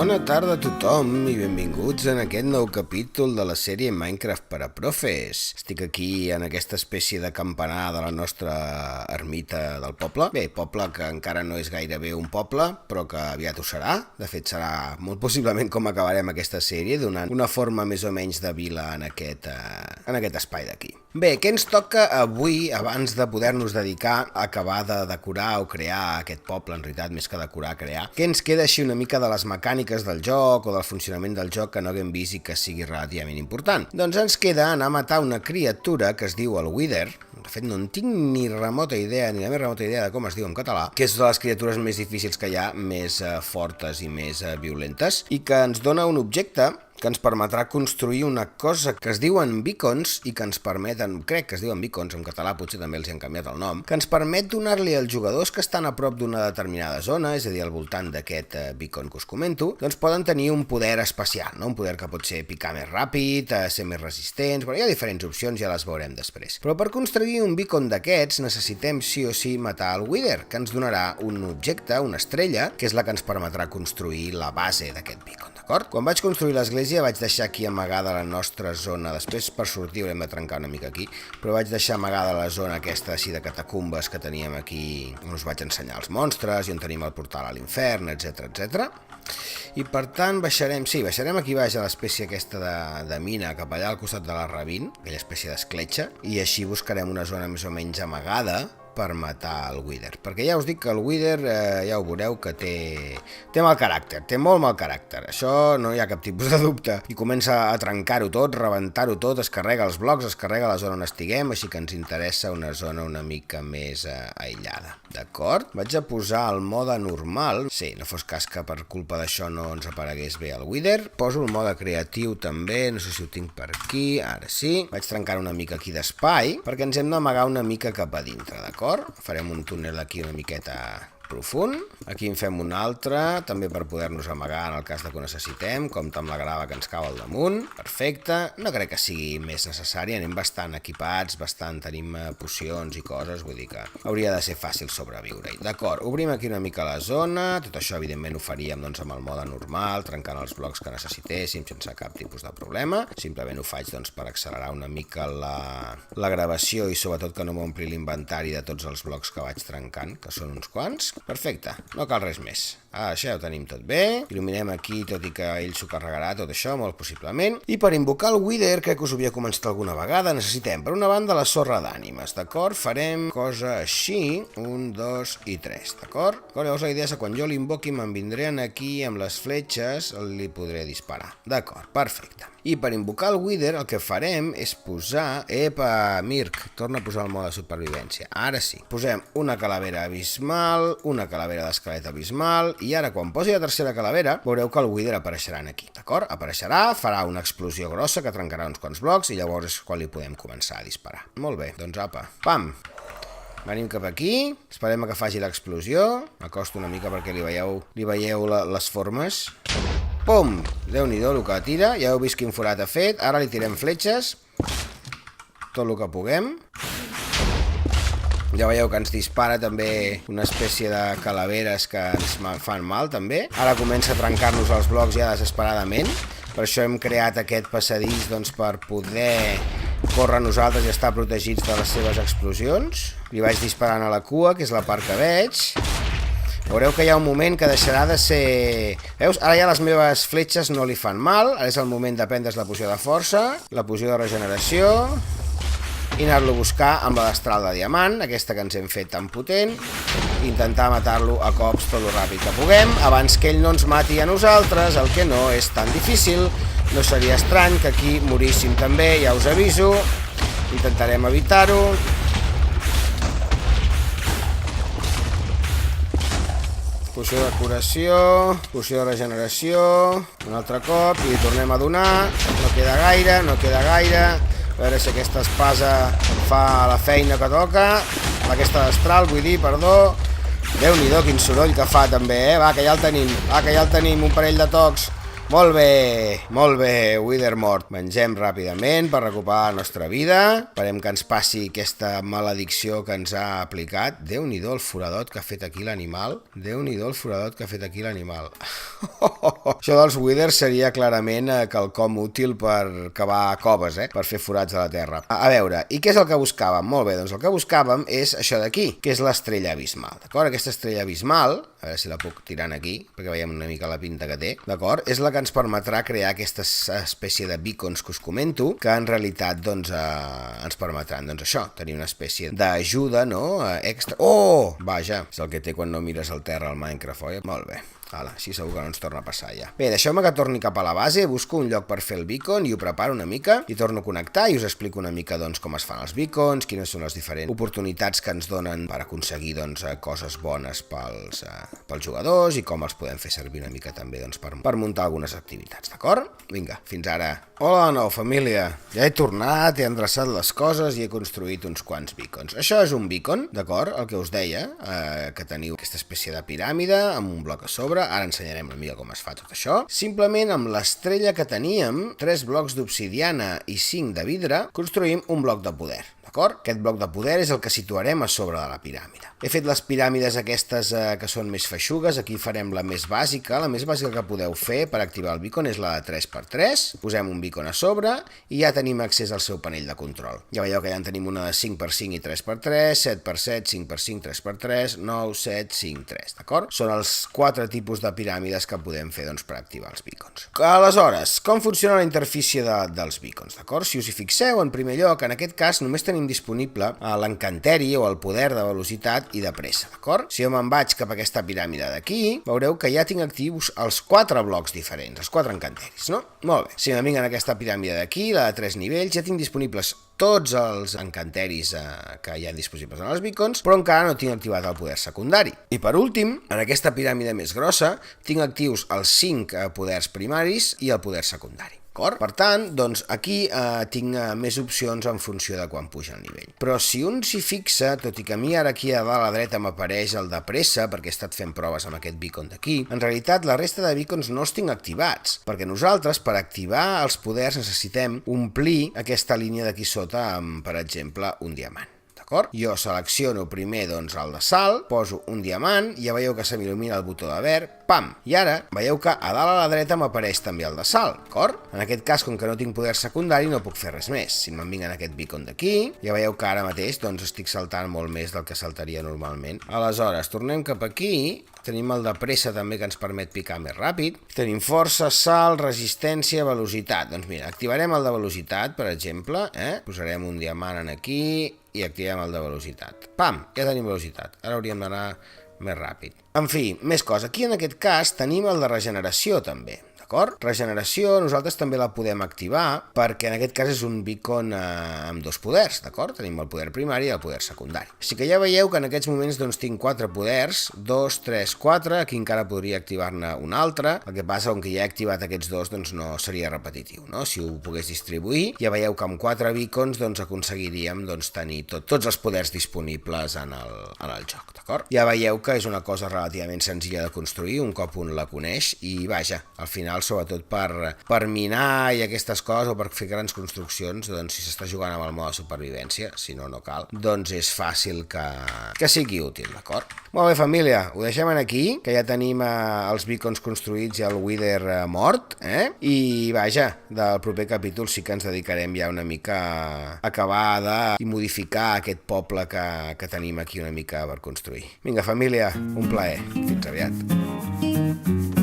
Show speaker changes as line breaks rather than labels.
Bona tarda a tothom i benvinguts en aquest nou capítol de la sèrie Minecraft per a profes. Estic aquí en aquesta espècie de campanar de la nostra ermita del poble. Bé, poble que encara no és gairebé un poble, però que aviat ho serà. De fet, serà molt possiblement com acabarem aquesta sèrie, donant una forma més o menys de vila en aquest espai d'aquí. Bé, què ens toca avui abans de poder-nos dedicar a acabar de decorar o crear aquest poble, en realitat, més que decorar, crear? Què ens queda així una mica de les mecàniques del joc o del funcionament del joc que no haguem vist i que sigui relativament important? Doncs ens queda anar a matar una criatura que es diu el Wither. De fet, no en tinc ni remota idea, ni la més remota idea de com es diu en català, que és de les criatures més difícils que hi ha, més fortes i més violentes, i que ens dona un objecte que ens permetrà construir una cosa que es diuen beacons i que ens permeten, crec que es diuen beacons, en català potser també els hi han canviat el nom, que ens permet donar-li als jugadors que estan a prop d'una determinada zona, és a dir, al voltant d'aquest beacon que us comento, doncs poden tenir un poder especial, no? Un poder que pot ser picar més ràpid, ser més resistents, però hi ha diferents opcions, ja les veurem després. Però per construir un beacon d'aquests necessitem sí o sí matar el Wither, que ens donarà un objecte, una estrella, que és la que ens permetrà construir la base d'aquest beacon. Quan vaig construir l'església vaig deixar aquí amagada la nostra zona, després per sortir haurem de trencar una mica aquí, però vaig deixar amagada la zona aquesta així de catacumbes que teníem aquí, on us vaig ensenyar els monstres i on tenim el portal a l'infern, etc. I per tant baixarem aquí baix a l'espècie aquesta de mina cap allà al costat de la Ravine, aquella espècie d'escletxa, i així buscarem una zona més o menys amagada per matar el Wither, perquè ja us dic que el Wither ja ho veureu que té mal caràcter, té molt mal caràcter, això no hi ha cap tipus de dubte, i comença a trencar-ho tot, rebentar-ho tot, es carrega els blocs, es carrega la zona on estiguem, així que ens interessa una zona una mica més aïllada, d'acord? Vaig a posar el mode normal, sí, no fos cas que per culpa d'això no ens aparegués bé el Wither, poso el mode creatiu també, no sé si ho tinc per aquí, ara sí, vaig trencar una mica aquí d'espai, perquè ens hem d'amagar una mica cap a dintre, d'acord? Farem un túnel aquí una miqueta profund. Aquí en fem un altre, també per poder-nos amagar en el cas de que ho necessitem, compta amb la grava que ens cau al damunt. Perfecte, no crec que sigui més necessari, anem bastant equipats, tenim pocions i coses, vull dir que hauria de ser fàcil sobreviure-hi. D'acord, obrim aquí una mica la zona, tot això evidentment ho faríem doncs, amb el mode normal, trencant els blocs que necessitéssim sense cap tipus de problema. Simplement ho faig doncs, per accelerar una mica la gravació i sobretot que no m'ompli l'inventari de tots els blocs que vaig trencant, que són uns quants. Perfecte, no cal res més. Això ja ho tenim tot bé. Il·luminem aquí, tot i que ell s'ho carregarà tot això, molt possiblement. I per invocar el Wither, crec que us ho havia començat alguna vegada, necessitem, per una banda, la sorra d'ànimes, d'acord? Farem cosa així, 1, 2 i 3, d'acord? Llavors la idea és que quan jo l'invoqui me'n vindré aquí amb les fletxes, li podré disparar. D'acord, perfecte. I per invocar el Wither el que farem és posar... Epa, Mirk, torna a posar el mode de supervivència. Ara sí. Posem una calavera abismal, una calavera d'esquelet abismal, i ara quan posi la tercera calavera veureu que el Wither apareixerà aquí, d'acord? Apareixerà, farà una explosió grossa que trencarà uns quants blocs i llavors és quan li podem començar a disparar. Molt bé, doncs apa, pam! Venim cap aquí, esperem que faci l'explosió, m'acosto una mica perquè li veieu les formes. Pum! Déu-n'hi-do el que tira, ja heu vist quin forat ha fet, ara li tirem fletxes, tot el que puguem. Ja veieu que ens dispara també una espècie de calaveres que ens fan mal també. Ara comença a trencar-nos els blocs ja desesperadament, per això hem creat aquest passadís doncs, per poder córrer nosaltres i estar protegits de les seves explosions. Li vaig disparant a la cua, que és la part que veig. Veureu que hi ha un moment que deixarà de ser... Veus? Ara ja les meves fletxes no li fan mal. Ara és el moment de prendre's la poció de força, la poció de regeneració, i anar-lo a buscar amb la destral de diamant, aquesta que ens hem fet tan potent, i intentar matar-lo a cops tot el ràpid que puguem, abans que ell no ens mati a nosaltres, el que no és tan difícil. No seria estrany que aquí moríssim també, ja us aviso. Intentarem evitar-ho. Poció de curació, poció de regeneració, un altre cop, i tornem a donar. No queda gaire. A veure si aquesta espasa fa la feina que toca. Aquesta destral, vull dir, perdó. Déu-n'hi-do, quin soroll que fa també, Va, que ja el tenim, un parell de tocs Molt bé, Wither mort. Mengem ràpidament per recuperar la nostra vida. Esperem que ens passi aquesta maledicció que ens ha aplicat. Déu-n'hi-do el foradot que ha fet aquí l'animal. Això dels Withers seria clarament quelcom útil per cavar coves, per fer forats a la terra. A veure, i què és el que buscàvem? Molt bé, doncs el que buscàvem és això d'aquí, que és l'estrella abismal, d'acord? Aquesta estrella abismal, a veure si la puc tirar aquí, perquè veiem una mica la pinta que té, d'acord? És la que ens permetrà crear aquesta espècie de beacons que us comento, que en realitat doncs, ens permetran doncs, això, tenir una espècie d'ajuda, no? Extra. Oh! Vaja, és el que té quan no mires al terra al Minecraft, oi? Molt bé. Així segur que no ens torna a passar ja. Bé, deixeu-me que torni cap a la base, busco un lloc per fer el beacon i ho preparo una mica i torno a connectar i us explico una mica doncs, com es fan els beacons, quines són les diferents oportunitats que ens donen per aconseguir doncs, coses bones pels jugadors i com els podem fer servir una mica també doncs, per muntar algunes activitats, d'acord? Vinga, fins ara. Hola de nou, família. Ja he tornat, he endreçat les coses i he construït uns quants beacons. Això és un beacon, d'acord? El que us deia, que teniu aquesta espècie de piràmide amb un bloc a sobre. Ara ensenyarem una mica com es fa tot això. Simplement amb l'estrella que teníem, 3 blocs d'obsidiana i 5 de vidre, construïm un bloc de poder. D'acord? Aquest bloc de poder és el que situarem a sobre de la piràmide. He fet les piràmides aquestes que són més feixugues, aquí farem la més bàsica. La més bàsica que podeu fer per activar el beacon és la de 3x3. Posem un beacon a sobre i ja tenim accés al seu panell de control. Ja veieu que ja en tenim una de 5x5 i 3x3, 7x7, 5x5, 3x3, 9, 7, 5, 3, d'acord? Són els 4 tipus de piràmides que podem fer doncs, per activar els beacons. Aleshores, com funciona la interfície dels beacons, d'acord? Si us hi fixeu, en primer lloc, en aquest cas només tenim disponible l'encanteri o el poder de velocitat i de pressa, d'acord? Si jo me'n vaig cap a aquesta piràmide d'aquí, veureu que ja tinc actius els 4 blocs diferents, els 4 encanteris, no? Molt bé. Si me'n vinc en aquesta piràmide d'aquí, la de 3 nivells, ja tinc disponibles tots els encanteris que hi ha disponibles en els beacons, però encara no tinc activat el poder secundari. I per últim, en aquesta piràmide més grossa, tinc actius els 5 poders primaris i el poder secundari. Per tant, doncs aquí tinc més opcions en funció de quan puja el nivell. Però si un s'hi fixa, tot i que a mi ara aquí a dalt a la dreta m'apareix el de pressa, perquè he estat fent proves amb aquest beacon d'aquí, en realitat la resta de beacons no els tinc activats, perquè nosaltres per activar els poders necessitem omplir aquesta línia d'aquí sota amb, per exemple, un diamant. Jo selecciono primer doncs, el de sal, poso un diamant, ja veieu que se m'il·lumina el botó de verd, pam! I ara veieu que a dalt a la dreta m'apareix també el de sal, d'acord? En aquest cas, com que no tinc poder secundari, no puc fer res més. Si me'n vinc en aquest beacon d'aquí, ja veieu que ara mateix doncs, estic saltant molt més del que saltaria normalment. Aleshores, tornem cap aquí, tenim el de pressa també que ens permet picar més ràpid, tenim força, sal, resistència, velocitat. Doncs mira, activarem el de velocitat, per exemple, posarem un diamant aquí i activem el de velocitat. Pam! Ja tenim velocitat. Ara hauríem d'anar més ràpid. En fi, més cosa. Aquí en aquest cas tenim el de regeneració també. Regeneració nosaltres també la podem activar perquè en aquest cas és un beacon amb 2 poders, d'acord? Tenim el poder primari i el poder secundari. Així que ja veieu que en aquests moments doncs, tinc 4 poders, 2, 3, 4, aquí encara podria activar-ne un altre, el que passa com que ja he activat aquests dos doncs no seria repetitiu, no? Si ho pogués distribuir, ja veieu que amb 4 beacons doncs, aconseguiríem doncs, tenir tots els poders disponibles en el joc, d'acord? Ja veieu que és una cosa relativament senzilla de construir un cop un la coneix i vaja, al final sobretot per minar i aquestes coses o per fer grans construccions, doncs si s'està jugant amb el mode supervivència, si no, no cal, doncs és fàcil que sigui útil, d'acord? Molt bé, família, ho deixem aquí, que ja tenim els beacons construïts i el Wither mort, i vaja, del proper capítol sí que ens dedicarem ja una mica a acabar i modificar aquest poble que tenim aquí una mica per construir. Vinga, família, un plaer. Fins aviat.